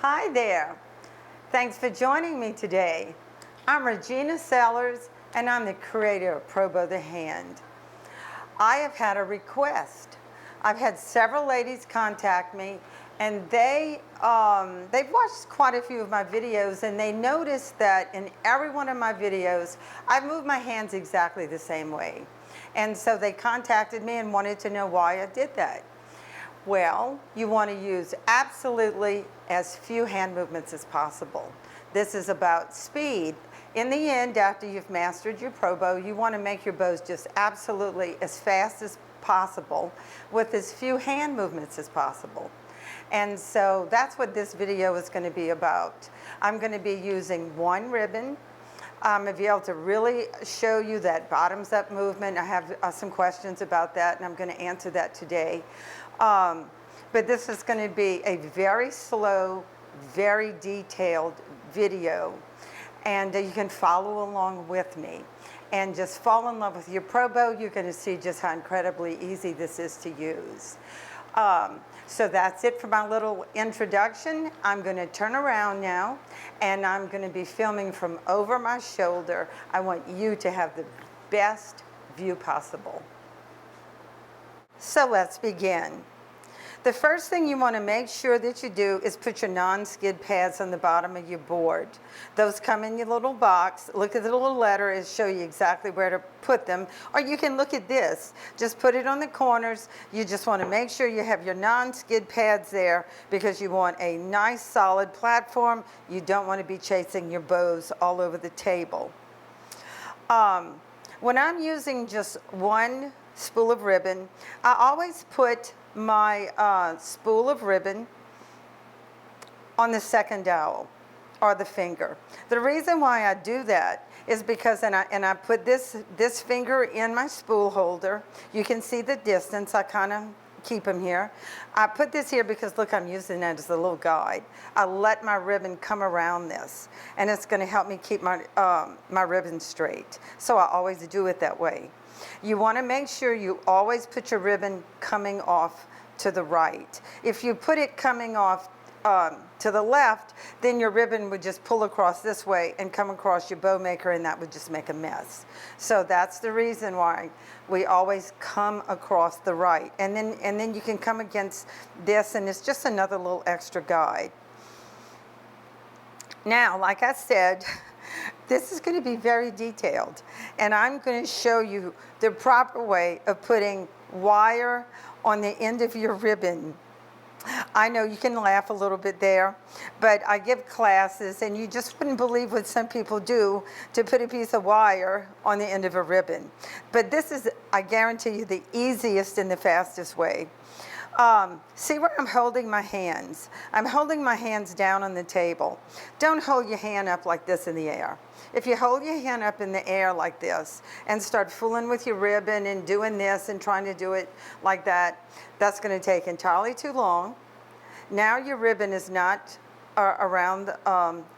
Hi there. Thanks for joining me today. I'm Regina Sellers, and I'm the creator of Pro Bow the Hand. I have had a request. I've had several ladies contact me, and they've watched quite a few of my videos, and they noticed that in every one of my videos, I move my hands exactly the same way. And so they contacted me and wanted to know why I did that. Well, you want to use absolutely as few hand movements as possible. This is about speed. In the end, after you've mastered your pro bow, you want to make your bows just absolutely as fast as possible with as few hand movements as possible. And so that's what this video is going to be about. I'm going to be using one ribbon. I'm going to be able to really show you that bottoms up movement. I have some questions about that, and I'm going to answer that today. But this is going to be a very slow, very detailed video, and you can follow along with me and just fall in love with your pro bow. You're going to see just how incredibly easy this is to use. So that's it for my little introduction. I'm going to turn around now, and I'm going to be filming from over my shoulder. I want you to have the best view possible. So let's begin. The first thing you want to make sure that you do is put your non-skid pads on the bottom of your board. Those come in your little box. Look at the little letter, it'll show you exactly where to put them. Or you can look at this. Just put it on the corners. You just want to make sure you have your non-skid pads there because you want a nice solid platform. You don't want to be chasing your bows all over the table. When I'm using just one spool of ribbon, I always put my spool of ribbon on the second dowel or the finger. The reason why I do that is because, and I put this finger in my spool holder. You can see the distance. I kind of keep them here. I put this here because, look, I'm using that as a little guide. I let my ribbon come around this, and it's going to help me keep my, my ribbon straight. So I always do it that way. You want to make sure you always put your ribbon coming off to the right. If you put it coming off to the left, then your ribbon would just pull across this way and come across your bow maker, and that would just make a mess. So that's the reason why we always come across the right. And then you can come against this, and it's just another little extra guide. Now, like I said, this is going to be very detailed, and I'm going to show you the proper way of putting wire on the end of your ribbon. I know you can laugh a little bit there, but I give classes, and you just wouldn't believe what some people do to put a piece of wire on the end of a ribbon. But this is, I guarantee you, the easiest and the fastest way. See where I'm holding my hands? I'm holding my hands down on the table. Don't hold your hand up like this in the air. If you hold your hand up in the air like this and start fooling with your ribbon and doing this and trying to do it like that, that's going to take entirely too long. Now your ribbon is not around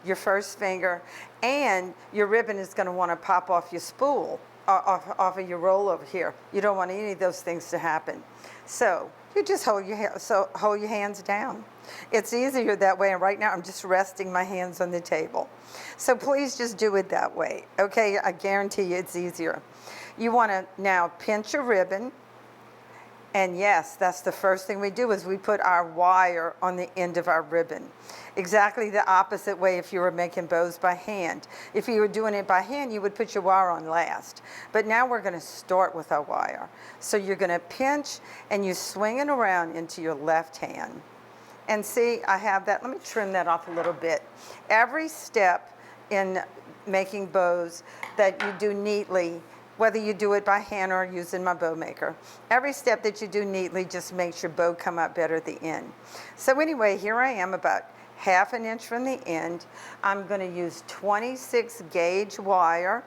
your first finger, and your ribbon is going to want to pop off your spool, off of your roll over here. You don't want any of those things to happen. So you just hold your hands down. It's easier that way, and right now I'm just resting my hands on the table. So please just do it that way, okay? I guarantee you it's easier. You want to now pinch your ribbon, and yes, that's the first thing we do is we put our wire on the end of our ribbon. Exactly the opposite way if you were making bows by hand. If you were doing it by hand, you would put your wire on last. But now we're going to start with our wire. So you're going to pinch, and you swing it around into your left hand. And see, I have that. Let me trim that off a little bit. Every step in making bows that you do neatly, whether you do it by hand or using my bow maker, every step that you do neatly just makes your bow come out better at the end. So anyway, here I am about ½ an inch from the end. I'm going to use 26 gauge wire.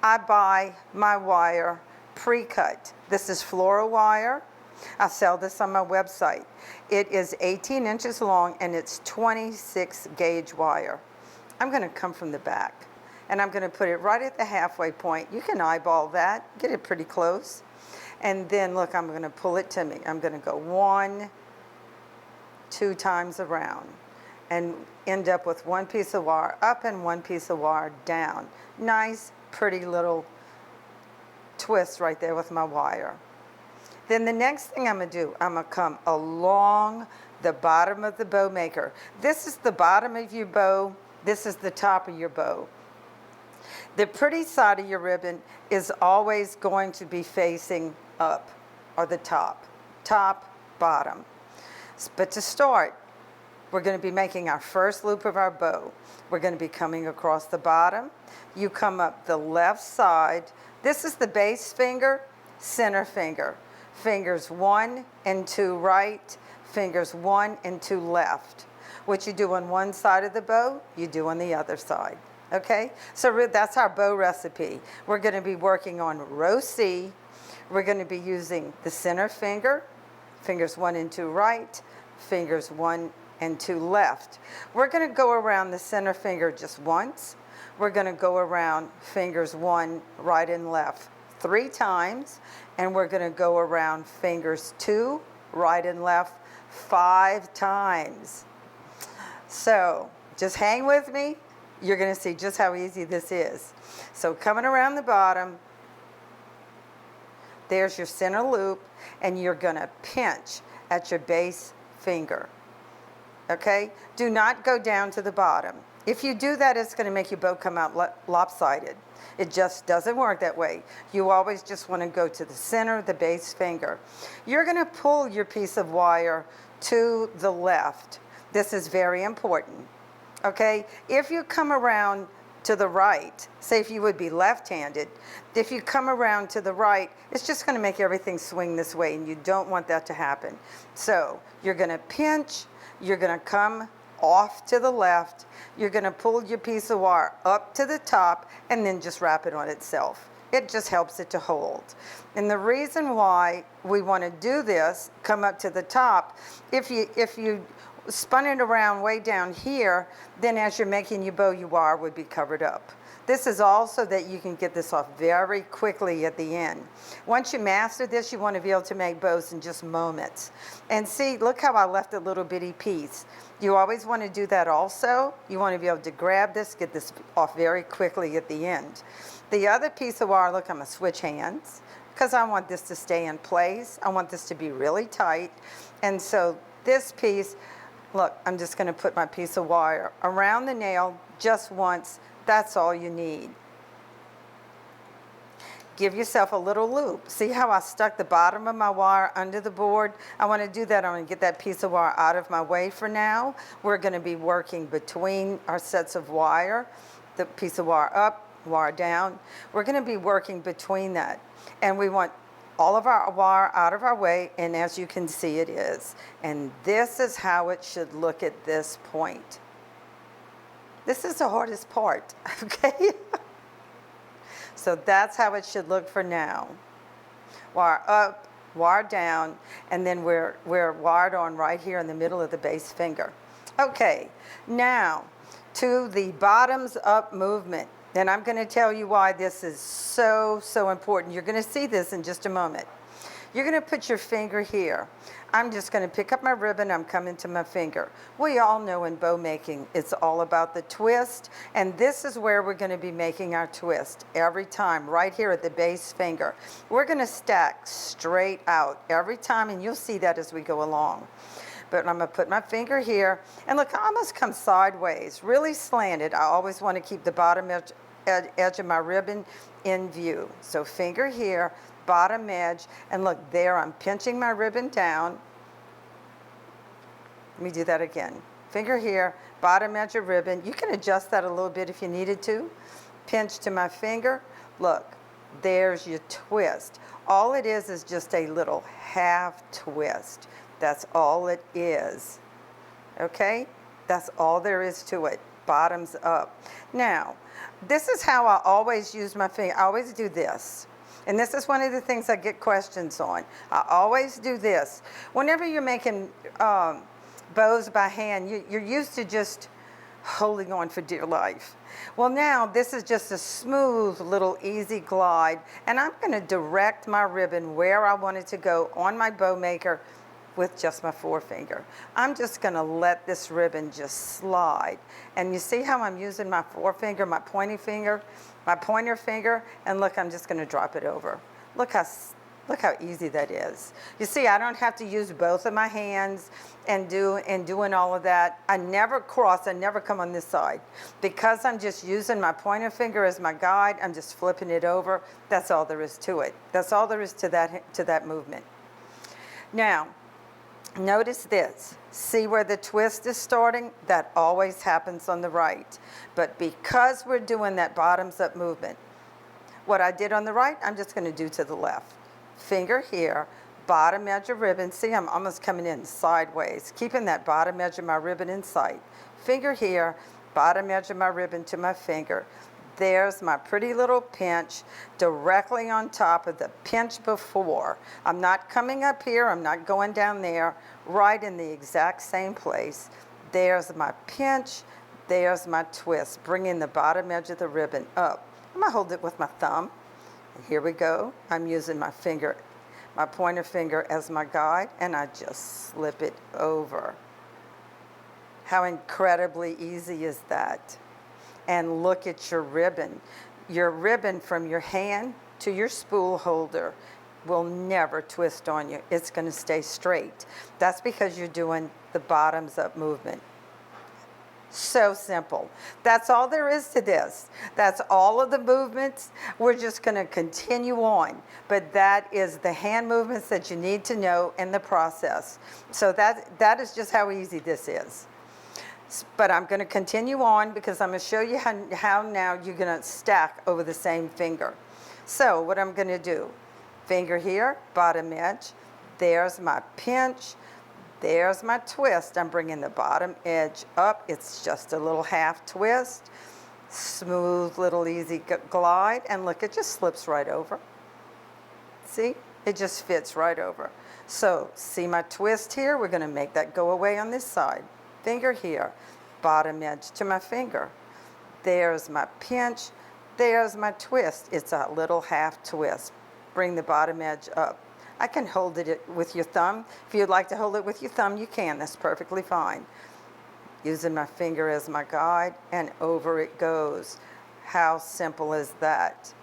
I buy my wire pre-cut. This is floral wire. I sell this on my website. It is 18 inches long, and it's 26 gauge wire. I'm going to come from the back, and I'm going to put it right at the halfway point. You can eyeball that, get it pretty close. And then look, I'm going to pull it to me. I'm going to go 1, 2 times around. and end up with one piece of wire up and one piece of wire down. Nice, pretty little twist right there with my wire. Then the next thing I'm going to do, I'm going to come along the bottom of the bow maker. This is the bottom of your bow. This is the top of your bow. The pretty side of your ribbon is always going to be facing up, or the top, bottom. But to start, we're going to be making our first loop of our bow. We're going to be coming across the bottom. You come up the left side. This is the base finger, center finger. Fingers 1 and 2 right, fingers 1 and 2 left. What you do on one side of the bow, you do on the other side. Okay? So that's our bow recipe. We're going to be working on row C. We're going to be using the center finger, fingers 1 and 2 right, fingers 1 and 2 left. We're going to go around the center finger just once. We're going to go around fingers 1 right and left 3 times, and we're going to go around fingers 2 right and left 5 times. So just hang with me. You're going to see just how easy this is. So coming around the bottom, there's your center loop, and you're going to pinch at your base finger. Okay? Do not go down to the bottom. If you do that, it's going to make your bow come out lopsided. It just doesn't work that way. You always just want to go to the center, the base finger. You're going to pull your piece of wire to the left. This is very important. Okay? If you come around to the right, say if you would be left-handed, if you come around to the right, it's just going to make everything swing this way, and you don't want that to happen. So you're going to pinch, you're going to come off to the left, you're going to pull your piece of wire up to the top, and then just wrap it on itself. It just helps it to hold. And the reason why we want to do this, come up to the top, if you spun it around way down here, then as you're making your bow, your wire would be covered up. This is also that you can get this off very quickly at the end. Once you master this, you want to be able to make bows in just moments. And see, look how I left a little bitty piece. You always want to do that also. You want to be able to grab this, get this off very quickly at the end. The other piece of wire, look, I'm going to switch hands because I want this to stay in place. I want this to be really tight. And so this piece, look, I'm just going to put my piece of wire around the nail just once. That's all you need. Give yourself a little loop. See how I stuck the bottom of my wire under the board? I want to do that. I'm going to get that piece of wire out of my way for now. We're going to be working between our sets of wire, the piece of wire up, wire down. We're going to be working between that. And we want all of our wire out of our way, and as you can see, it is. And this is how it should look at this point. This is the hardest part, okay? So that's how it should look for now. Wire up, wire down, and then we're wired on right here in the middle of the base finger. Okay, now to the bottoms up movement. And I'm going to tell you why this is so important. You're going to see this in just a moment. You're going to put your finger here. I'm just going to pick up my ribbon. I'm coming to my finger. We all know in bow making, it's all about the twist. And this is where we're going to be making our twist every time, right here at the base finger. We're going to stack straight out every time, and you'll see that as we go along. But I'm going to put my finger here, and look, I almost come sideways, really slanted. I always want to keep the bottom edge of my ribbon in view. So finger here, bottom edge, and look there, I'm pinching my ribbon down. Let me do that again. Finger here, bottom edge of ribbon. You can adjust that a little bit if you needed to. Pinch to my finger. Look, there's your twist. All it is just a little half twist. That's all it is. Okay? That's all there is to it. Bottoms up. Now, this is how I always use my finger. I always do this. And this is one of the things I get questions on. I always do this. Whenever you're making bows by hand, you're used to just holding on for dear life. Well, now this is just a smooth little easy glide, and I'm going to direct my ribbon where I want it to go on my bow maker with just my forefinger. I'm just going to let this ribbon just slide. And you see how I'm using my forefinger, my pointer finger, and look, I'm just going to drop it over. Look how easy that is. You see, I don't have to use both of my hands and doing all of that. I never cross, I never come on this side. Because I'm just using my pointer finger as my guide, I'm just flipping it over. That's all there is to it. That's all there is to that movement. Now, notice this. See where the twist is starting? That always happens on the right. But because we're doing that bottoms up movement, what I did on the right, I'm just going to do to the left. Finger here, bottom edge of ribbon. See, I'm almost coming in sideways, keeping that bottom edge of my ribbon in sight. Finger here, bottom edge of my ribbon to my finger. There's my pretty little pinch directly on top of the pinch before. I'm not coming up here, I'm not going down there, right in the exact same place. There's my pinch, there's my twist, bringing the bottom edge of the ribbon up. I'm gonna hold it with my thumb. Here we go. I'm using my finger, my pointer finger as my guide, and I just slip it over. How incredibly easy is that? And look at your ribbon. Your ribbon from your hand to your spool holder will never twist on you. It's going to stay straight. That's because you're doing the bottoms up movement. So simple. That's all there is to this. That's all of the movements. We're just going to continue on. But that is the hand movements that you need to know in the process. So that is just how easy this is. But I'm going to continue on because I'm going to show you how now you're going to stack over the same finger. So what I'm going to do, finger here, bottom edge. There's my pinch. There's my twist. I'm bringing the bottom edge up. It's just a little half twist. Smooth little easy glide. And look, it just slips right over. See? It just fits right over. So see my twist here? We're going to make that go away on this side. Finger here, bottom edge to my finger. There's my pinch. There's my twist. It's a little half twist. Bring the bottom edge up. I can hold it with your thumb. If you'd like to hold it with your thumb, you can. That's perfectly fine. Using my finger as my guide, and over it goes. How simple is that?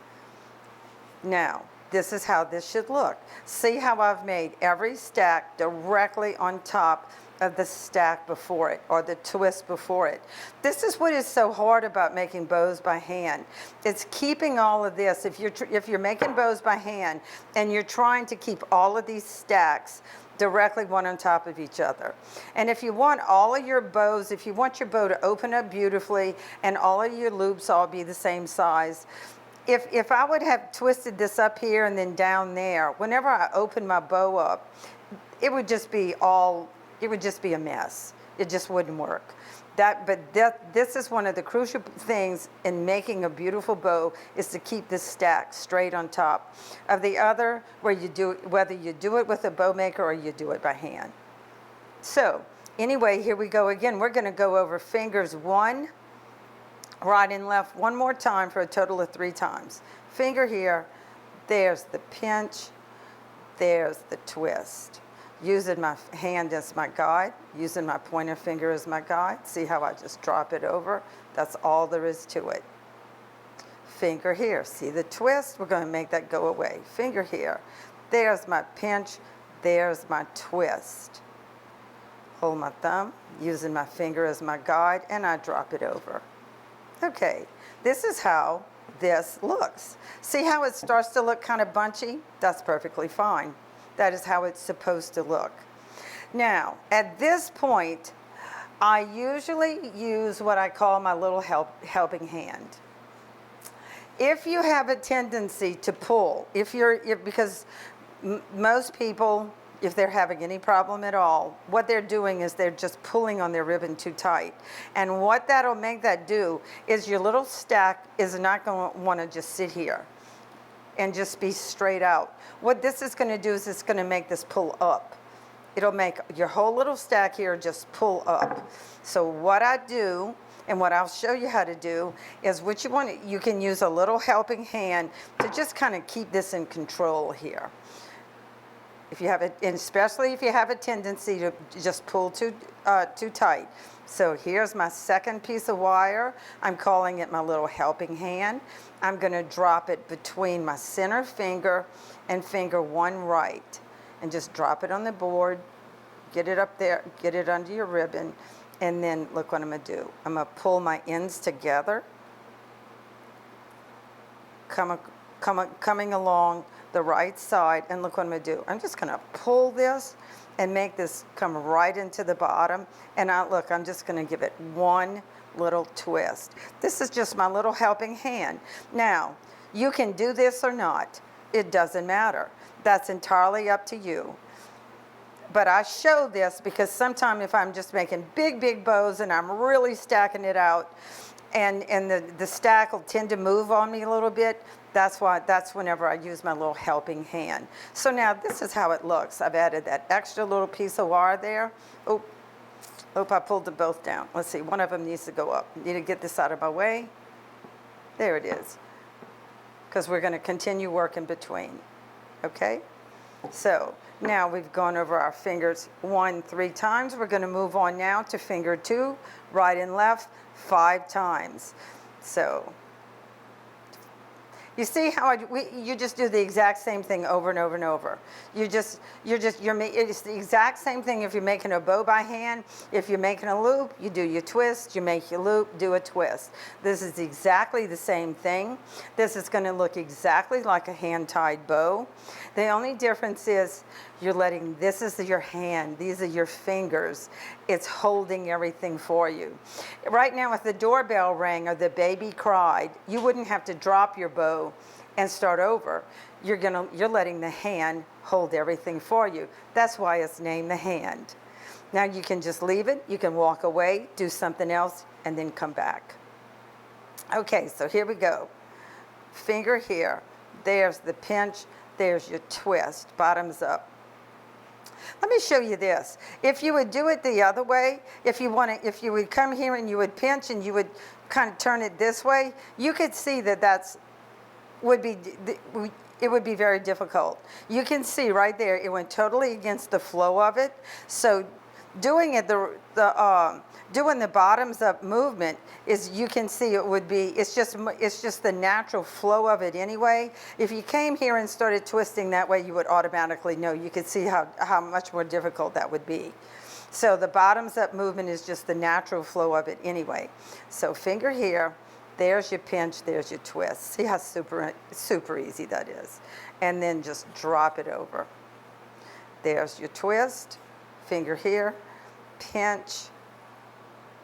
Now, this is how this should look. See how I've made every stack directly on top of the stack before it, or the twist before it. This is what is so hard about making bows by hand. It's keeping all of this. If you're making bows by hand and you're trying to keep all of these stacks directly one on top of each other. And if you want all of your bows, if you want your bow to open up beautifully and all of your loops all be the same size, if I would have twisted this up here and then down there, whenever I open my bow up, it would just be a mess. It just wouldn't work. This is one of the crucial things in making a beautiful bow, is to keep this stack straight on top of the other, whether you do it with a bow maker or you do it by hand. So anyway, here we go again. We're going to go over fingers 1, right and left one more time for a total of 3 times. Finger here, there's the pinch, there's the twist. Using my hand as my guide, using my pointer finger as my guide. See how I just drop it over? That's all there is to it. Finger here, see the twist? We're going to make that go away. Finger here, there's my pinch, there's my twist. Hold my thumb, using my finger as my guide, and I drop it over. Okay, this is how this looks. See how it starts to look kind of bunchy? That's perfectly fine. That is how it's supposed to look. Now, at this point, I usually use what I call my little helping hand. If you have a tendency to pull, because most people, if they're having any problem at all, what they're doing is they're just pulling on their ribbon too tight. And what that'll make that do is your little stack is not going to want to just sit here and just be straight out. What this is going to do is it's going to make this pull up. It'll make your whole little stack here just pull up. So what I do, and what I'll show you how to do, is you can use a little helping hand to just kind of keep this in control here. If you have it, and especially if you have a tendency to just pull too tight. So here's my second piece of wire. I'm calling it my little helping hand. I'm going to drop it between my center finger and finger 1 right, and just drop it on the board. Get it up there, get it under your ribbon, and then look what I'm going to do. I'm going to pull my ends together, coming along the right side, and look what I'm going to do. I'm just going to pull this and make this come right into the bottom, and look, I'm just going to give it one little twist. This is just my little helping hand. Now, you can do this or not. It doesn't matter. That's entirely up to you. But I show this because sometimes if I'm just making big bows and I'm really stacking it out, and the stack will tend to move on me a little bit, that's whenever I use my little helping hand. So now this is how it looks. I've added that extra little piece of wire there. Oh, I pulled them both down. Let's see, one of them needs to go up. Need to get this out of my way. There it is. Because we're going to continue working between. Okay? So now we've gone over our fingers 3 times. We're going to move on now to finger 2, right and left, 5 times. So you see how you just do the exact same thing over and over and over. It's the exact same thing if you're making a bow by hand. If you're making a loop, you do your twist, you make your loop, do a twist. This is exactly the same thing. This is going to look exactly like a hand-tied bow. The only difference is this is your hand, these are your fingers. It's holding everything for you. Right now, if the doorbell rang or the baby cried, you wouldn't have to drop your bow and start over. You're letting the hand hold everything for you. That's why it's named the hand. Now you can just leave it, you can walk away, do something else, and then come back. Okay, so here we go. Finger here, there's the pinch, there's your twist, bottoms up. Let me show you this. If you would do it the other way, if you would come here and you would pinch and you would kind of turn it this way, you could see that it would be very difficult. You can see right there, it went totally against the flow of it. So doing it doing the bottoms up movement is, you can see it's just the natural flow of it anyway. If you came here and started twisting that way, you would automatically know. You could see how much more difficult that would be. So the bottoms up movement is just the natural flow of it anyway. So finger here, there's your pinch, there's your twist. See how super easy that is. And then just drop it over. There's your twist, finger here, pinch,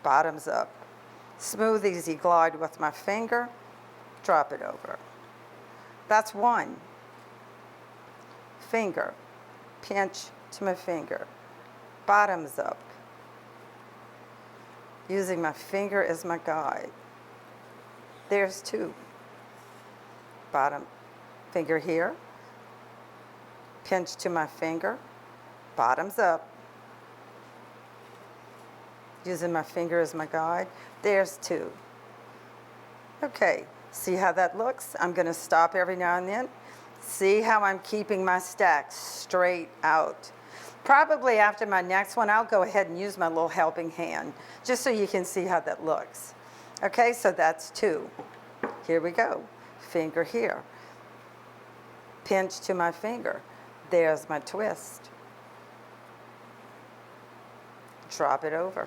bottoms up. Smooth, easy glide with my finger, drop it over. That's one. Finger, pinch to my finger, bottoms up. Using my finger as my guide. There's 2. Bottom, finger here, pinch to my finger, bottoms up. Using my finger as my guide. There's 2. Okay, see how that looks? I'm going to stop every now and then. See how I'm keeping my stack straight out. Probably after my next one, I'll go ahead and use my little helping hand, just so you can see how that looks. Okay, so that's 2. Here we go. Finger here. Pinch to my finger. There's my twist. Drop it over.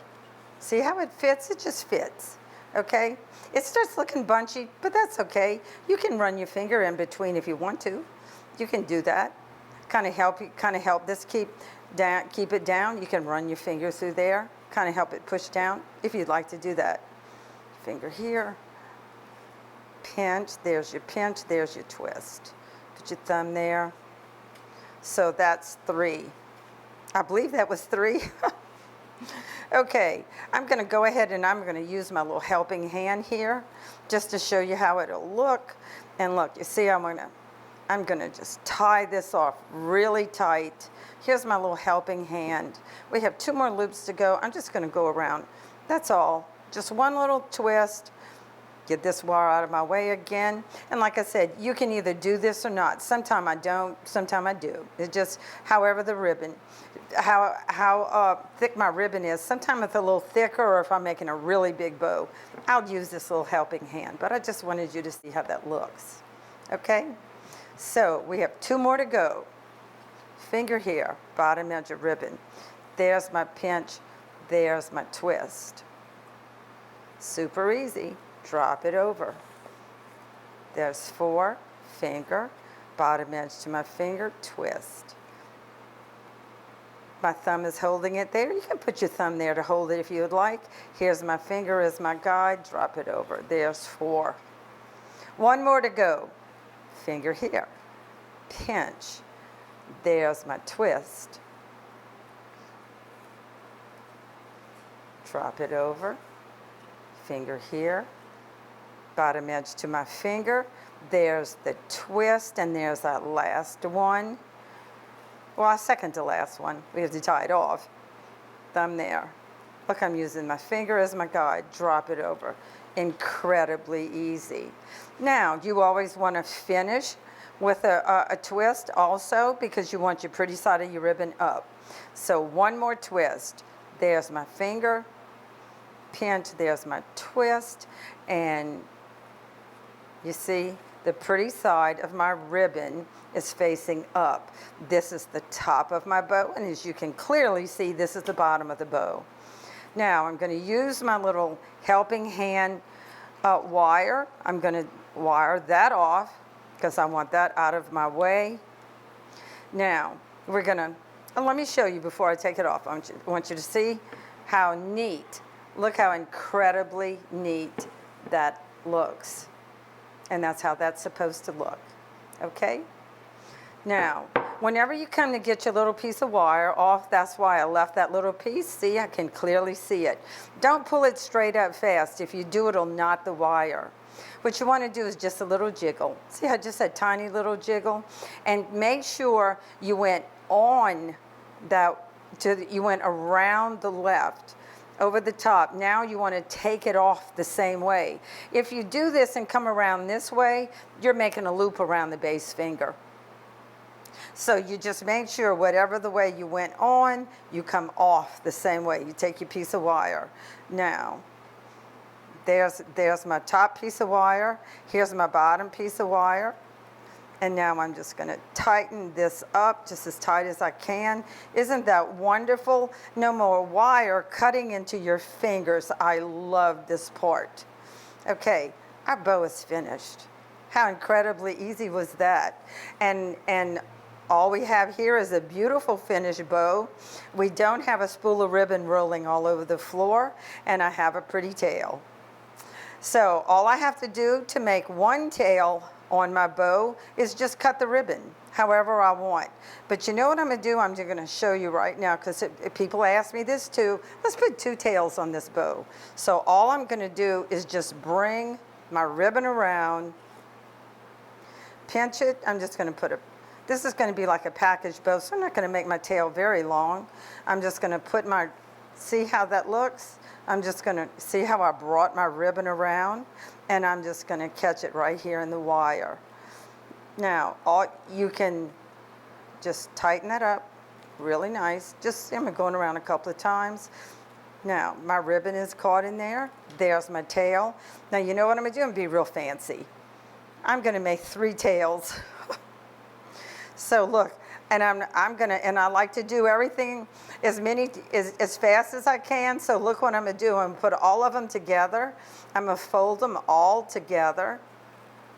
See how it fits? It just fits, okay? It starts looking bunchy, but that's okay. You can run your finger in between if you want to. You can do that. Kind of help this keep it down. You can run your finger through there. Kind of help it push down if you'd like to do that. Finger here. Pinch. There's your pinch. There's your twist. Put your thumb there. So that's 3. I believe that was 3. Okay, I'm going to go ahead and I'm going to use my little helping hand here just to show you how it'll look. And look, you see I'm going to just tie this off really tight. Here's my little helping hand. We have 2 more loops to go. I'm just going to go around. That's all. Just one little twist, Get this wire out of my way again. And like I said, you can either do this or not. Sometimes I don't, sometimes I do. It's just however the ribbon, how thick my ribbon is. Sometimes it's a little thicker, or if I'm making a really big bow, I'll use this little helping hand. But I just wanted you to see how that looks. Okay? So we have 2 more to go. Finger here, bottom edge of ribbon. There's my pinch, there's my twist. Super easy. Drop it over. There's 4, finger, bottom edge to my finger, twist. My thumb is holding it there. You can put your thumb there to hold it if you would like. Here's my finger as my guide, drop it over. There's 4. 1 more to go. Finger here, pinch. There's my twist. Drop it over. Finger here, bottom edge to my finger. There's the twist, and there's that last one. Well, second to last one. We have to tie it off. Thumb there. Look, I'm using my finger as my guide. Drop it over. Incredibly easy. Now, you always want to finish with a twist also, because you want your pretty side of your ribbon up. So 1 more twist. There's my finger, pinch, there's my twist, and you see the pretty side of my ribbon is facing up. This is the top of my bow, and as you can clearly see, this is the bottom of the bow. Now I'm going to use my little helping hand wire. I'm going to wire that off because I want that out of my way. Now we're going to, let me show you before I take it off. I want you to see how neat, look how incredibly neat that looks. And that's how that's supposed to look, okay? Now, whenever you come to get your little piece of wire off, that's why I left that little piece. See, I can clearly see it. Don't pull it straight up fast. If you do, it'll knot the wire. What you want to do is just a little jiggle. See how just a tiny little jiggle? And make sure you went on that, you went around the left, over the top. Now you want to take it off the same way. If you do this and come around this way, you're making a loop around the base finger. So you just make sure whatever the way you went on, you come off the same way. You take your piece of wire. Now, there's my top piece of wire. Here's my bottom piece of wire. And now I'm just going to tighten this up just as tight as I can. Isn't that wonderful? No more wire cutting into your fingers. I love this part. Okay, our bow is finished. How incredibly easy was that? And all we have here is a beautiful finished bow. We don't have a spool of ribbon rolling all over the floor, and I have a pretty tail. So all I have to do to make one tail on my bow is just cut the ribbon however I want. But you know what I'm going to do? I'm just going to show you right now, because people ask me this too. Let's put 2 tails on this bow. So all I'm going to do is just bring my ribbon around, pinch it. I'm just going to put this is going to be like a package bow, so I'm not going to make my tail very long. I'm just going to put my, see how that looks? I'm just going to see how I brought my ribbon around, and I'm just going to catch it right here in the wire. Now, you can just tighten that up really nice. Just, I'm going around a couple of times. Now, my ribbon is caught in there. There's my tail. Now, you know what I'm going to do? I'm going to be real fancy. I'm going to make 3 tails. So look, and I'm going to, and I like to do everything as fast as I can. So look what I'm going to do. I'm going to put all of them together. I'm going to fold them all together.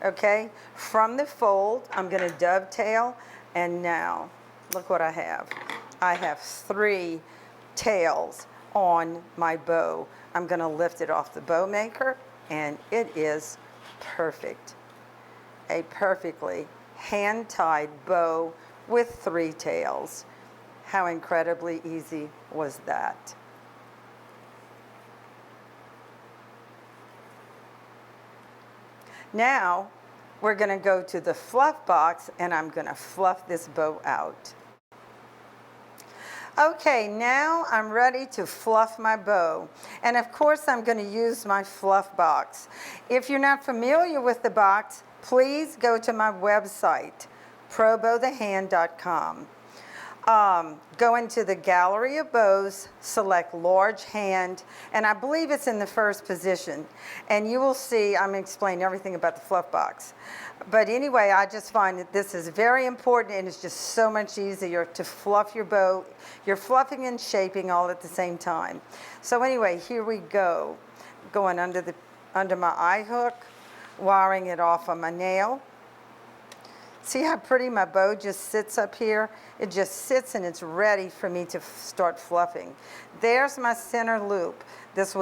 Okay? From the fold, I'm going to dovetail. And now, look what I have. I have 3 tails on my bow. I'm going to lift it off the bow maker, and it is perfect. A perfectly hand-tied bow with 3 tails. How incredibly easy was that? Now, we're going to go to the fluff box, and I'm going to fluff this bow out. Okay, now I'm ready to fluff my bow. And of course, I'm going to use my fluff box. If you're not familiar with the box, please go to my website, probowthehand.com. Go into the gallery of bows, select large hand, and I believe it's in the first position. And you will see, I'm going to explain everything about the fluff box. But anyway, I just find that this is very important, and it's just so much easier to fluff your bow. You're fluffing and shaping all at the same time. So anyway, here we go. Going under my eye hook, wiring it off on my nail. See how pretty my bow just sits up here? It just sits and it's ready for me to start fluffing. There's my center loop. This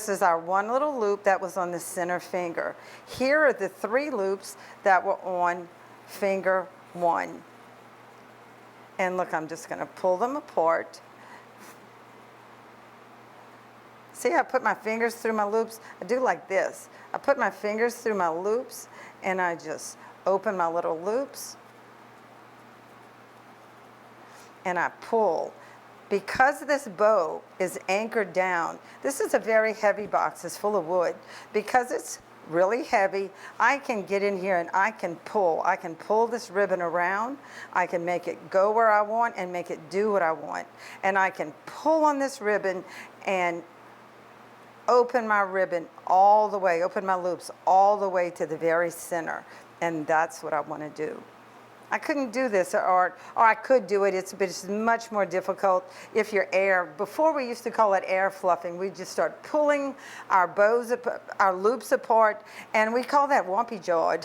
is our one little loop that was on the center finger. Here are the 3 loops that were on finger 1. And look, I'm just going to pull them apart. See how I put my fingers through my loops? I do like this. I put my fingers through my loops and I just open my little loops and I pull. Because this bow is anchored down, this is a very heavy box, it's full of wood. Because it's really heavy, I can get in here and I can pull. I can pull this ribbon around, I can make it go where I want and make it do what I want. And I can pull on this ribbon and open my ribbon all the way, open my loops all the way to the very center. And that's what I want to do. I couldn't do this, or I could do it, but it's much more difficult if you're air. Before we used to call it air fluffing. We just start pulling our bows, our loops apart, and we call that wumpy jawed.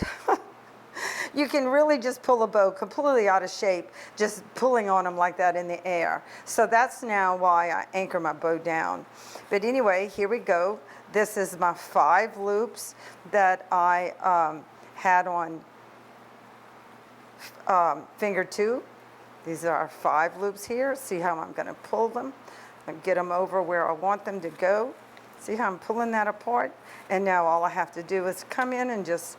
You can really just pull a bow completely out of shape, just pulling on them like that in the air. So that's now why I anchor my bow down. But anyway, here we go. This is my 5 loops that I had on finger 2. These are our 5 loops here. See how I'm going to pull them and get them over where I want them to go. See how I'm pulling that apart? And now all I have to do is come in and just,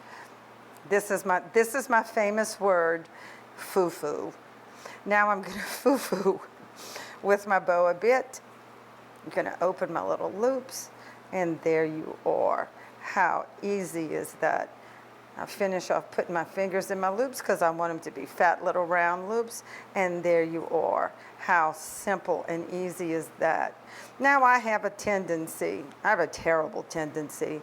this is my famous word, foo-foo. Now I'm going to foo-foo with my bow a bit. I'm going to open my little loops, and there you are. How easy is that? I finish off putting my fingers in my loops because I want them to be fat little round loops, and there you are. How simple and easy is that? Now I have a terrible tendency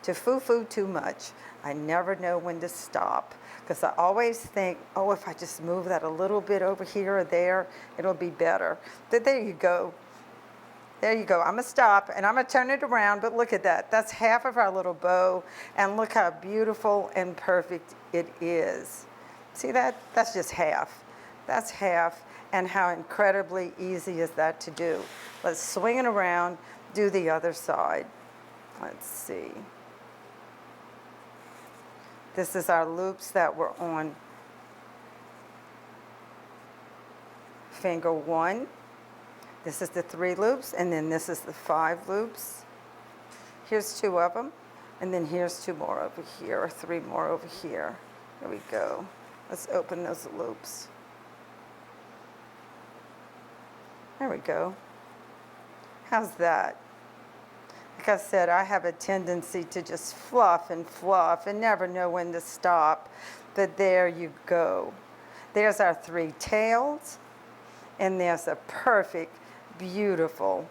to foo-foo too much. I never know when to stop because I always think, oh, if I just move that a little bit over here or there, it'll be better. But there you go. There you go. I'm going to stop and I'm going to turn it around, but look at that. That's half of our little bow, and look how beautiful and perfect it is. See that? That's just half. That's half, and how incredibly easy is that to do. Let's swing it around, do the other side. Let's see. This is our loops that were on finger 1. This is the 3 loops, and then this is the 5 loops. Here's 2 of them, and then here's 2 more over here, or 3 more over here. There we go. Let's open those loops. There we go. How's that? Like I said, I have a tendency to just fluff and never know when to stop, but there you go. There's our 3 tails, and there's a perfect, beautiful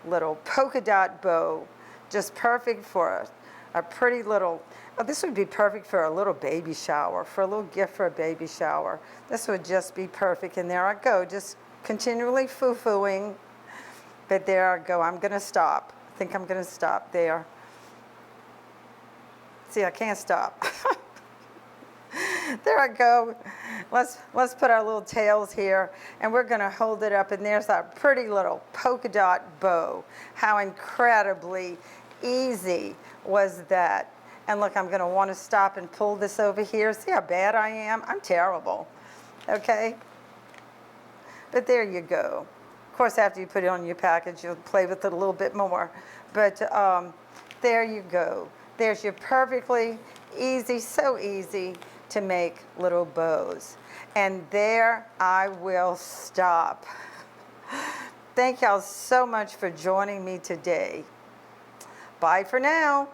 little polka dot bow, just perfect for a pretty little, oh, this would be perfect for a little baby shower, for a little gift for a baby shower. This would just be perfect, and there I go, just continually foo-fooing, but there I go. I'm going to stop. I think I'm going to stop there. See, I can't stop. There I go. Let's put our little tails here, and we're going to hold it up, and there's our pretty little polka dot bow. How incredibly easy was that? And look, I'm going to want to stop and pull this over here. See how bad I am? I'm terrible. Okay? But there you go. Of course, after you put it on your package, you'll play with it a little bit more. But there you go. There's your perfectly easy, so easy to make little bows. And there I will stop. Thank y'all so much for joining me today. Bye for now.